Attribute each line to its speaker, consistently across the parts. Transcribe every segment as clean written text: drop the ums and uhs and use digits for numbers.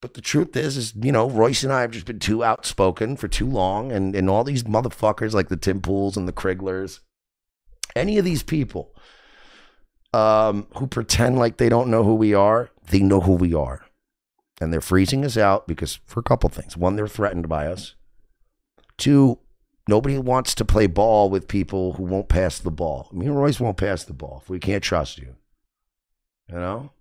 Speaker 1: But the truth is, you know, Royce and I have just been too outspoken for too long. And all these motherfuckers like the Tim Pools and the Kriglers, any of these people who pretend like they don't know who we are, they know who we are. And they're freezing us out because for a couple things. One, they're threatened by us. Two, nobody wants to play ball with people who won't pass the ball. Me and Royce won't pass the ball if we can't trust you. You know?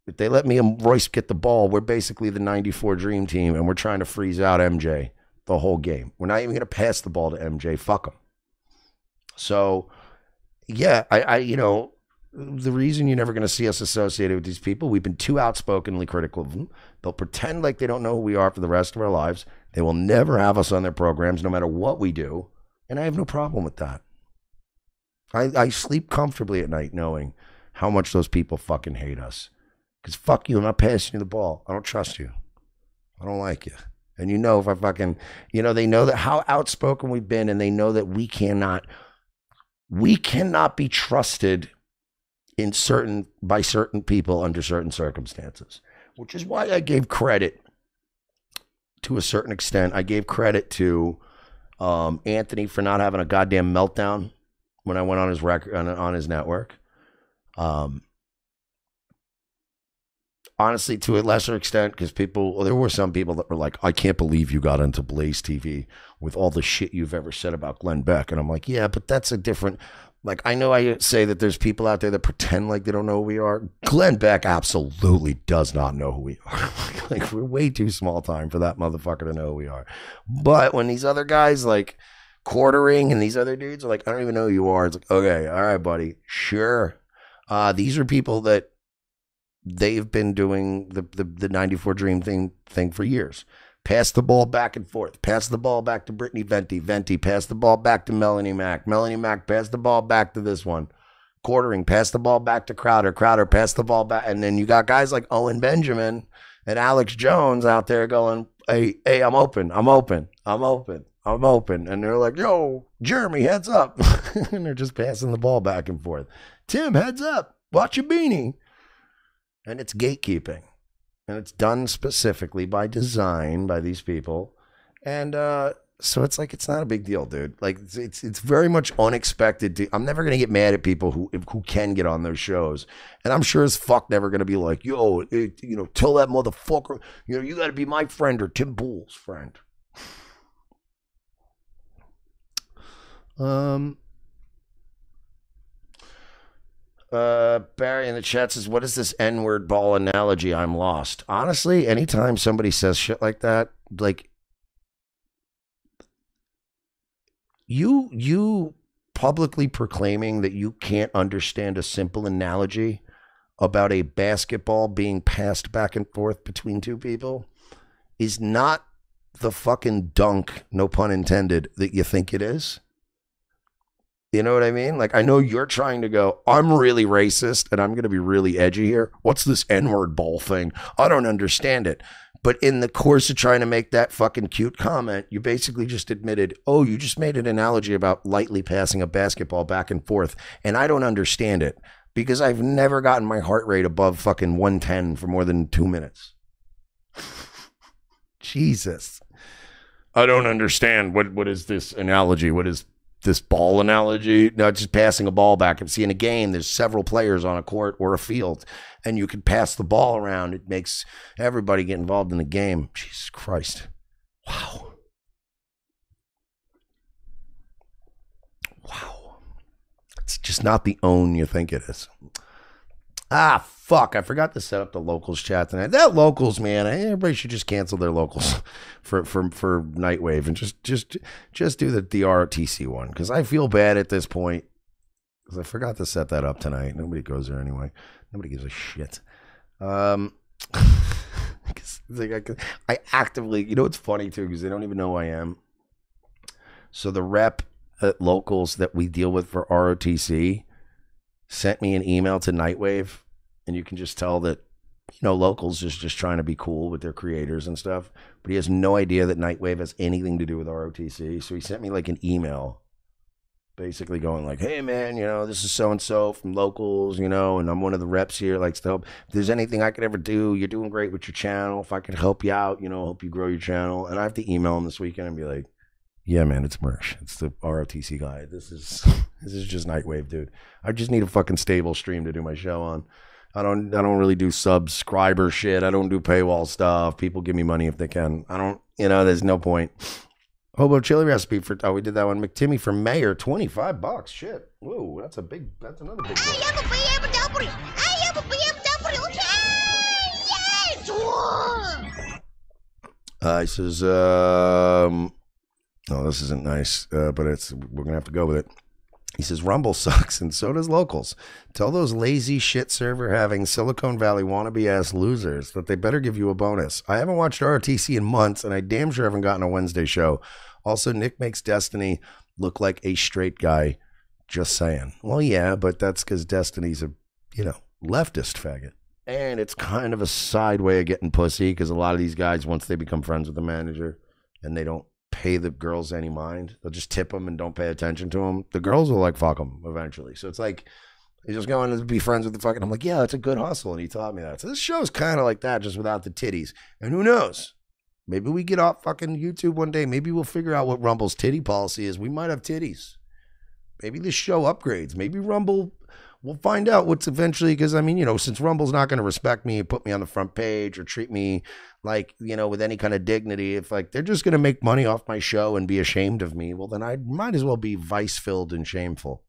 Speaker 1: If they let me and Royce get the ball, we're basically the 94 Dream Team, and we're trying to freeze out MJ the whole game. We're not even going to pass the ball to MJ. Fuck him. So, yeah, I you know, the reason you're never going to see us associated with these people, we've been too outspokenly critical of them. They'll pretend like they don't know who we are for the rest of our lives. They will never have us on their programs, no matter what we do, and I have no problem with that. I sleep comfortably at night knowing how much those people fucking hate us. Because fuck you, I'm not passing you the ball. I don't trust you. I don't like you. And you know if I fucking, you know, they know that how outspoken we've been, and they know that we cannot be trusted by certain people under certain circumstances. Which is why I gave credit to a certain extent. I gave credit to Anthony for not having a goddamn meltdown when I went on his record on his network. Honestly, to a lesser extent, because there were some people that were like, I can't believe you got into Blaze TV with all the shit you've ever said about Glenn Beck. And I'm like, yeah, but that's a different, like, I know I say that there's people out there that pretend like they don't know who we are. Glenn Beck absolutely does not know who we are. Like, we're way too small time for that motherfucker to know who we are. But when these other guys, like Quartering and these other dudes are like, I don't even know who you are. It's like, okay, all right, buddy, sure. These are people that they've been doing the 94 Dream thing for years. Pass the ball back and forth. Pass the ball back to Brittany Venti. Venti, pass the ball back to Melanie Mack. Melanie Mack, pass the ball back to this one. Quartering, pass the ball back to Crowder. Crowder, pass the ball back. And then you got guys like Owen Benjamin and Alex Jones out there going, hey, I'm open. I'm open. I'm open. I'm open. And they're like, yo, Jeremy, heads up. And they're just passing the ball back and forth. Tim, heads up. Watch your beanie. And it's gatekeeping. And it's done specifically by design by these people. And so it's like, it's not a big deal, dude. Like, it's very much unexpected. I'm never going to get mad at people who can get on those shows. And I'm sure as fuck never going to be like, yo, you know, tell that motherfucker, you know, you got to be my friend or Tim Pool's friend. Barry in the chat says, what is this N-word ball analogy? I'm lost. Honestly, anytime somebody says shit like that, like you publicly proclaiming that you can't understand a simple analogy about a basketball being passed back and forth between two people is not the fucking dunk, no pun intended, that you think it is. You know what I mean? Like, I know you're trying to go, I'm really racist and I'm going to be really edgy here. What's this N-word ball thing? I don't understand it. But in the course of trying to make that fucking cute comment, you basically just admitted, oh, you just made an analogy about lightly passing a basketball back and forth. And I don't understand it because I've never gotten my heart rate above fucking 110 for more than 2 minutes. Jesus. I don't understand. What is this analogy? What is this ball analogy? No, just passing a ball back. And see, in a game, there's several players on a court or a field, and you can pass the ball around. It makes everybody get involved in the game. Jesus Christ. Wow. Wow. It's just not the own you think it is. Ah, fuck. I forgot to set up the locals chat tonight. That locals, man. Everybody should just cancel their locals for Nightwave and just do the ROTC one. Because I feel bad at this point. Because I forgot to set that up tonight. Nobody goes there anyway. Nobody gives a shit. I actively, you know, it's funny too, because they don't even know who I am. So the rep at locals that we deal with for ROTC sent me an email to Nightwave, and you can just tell that, you know, locals is just trying to be cool with their creators and stuff, but he has no idea that Nightwave has anything to do with ROTC. So he sent me like an email basically going like, hey man, this is so-and-so from locals, and I'm one of the reps here, likes to help. If there's anything I could ever do, you're doing great with your channel. If I could help you out, help you grow your channel. And I have to email him this weekend and be like, yeah, man, it's Mersh. It's the ROTC guy. This is just Nightwave, dude. I just need a fucking stable stream to do my show on. I don't really do subscriber shit. I don't do paywall stuff. People give me money if they can. I don't, there's no point. Hobo chili recipe we did that one. McTimmy for mayor, $25. Shit. Whoa, that's another big one.
Speaker 2: I have a BMW. I have a BMW. Okay. Yes.
Speaker 1: He says, no, this isn't nice, but we're going to have to go with it. He says, Rumble sucks, and so does locals. Tell those lazy shit server having Silicon Valley wannabe ass losers that they better give you a bonus. I haven't watched ROTC in months, and I damn sure haven't gotten a Wednesday show. Also, Nick makes Destiny look like a straight guy. Just saying. Well, yeah, but that's because Destiny's a, leftist faggot. And it's kind of a side way of getting pussy, because a lot of these guys, once they become friends with the manager, and they don't pay the girls any mind, they'll just tip them and don't pay attention to them. The girls will fuck them eventually. So it's like he's just going to be friends with the fucking. I'm like, yeah, it's a good hustle, and he taught me that. So this show's kind of like that, just without the titties. And who knows? Maybe we get off fucking YouTube one day. Maybe we'll figure out what Rumble's titty policy is. We might have titties. Maybe this show upgrades. Maybe Rumble. We'll find out what's eventually, because since Rumble's not going to respect me and put me on the front page or treat me with any kind of dignity, if they're just going to make money off my show and be ashamed of me, well, then I might as well be vice-filled and shameful.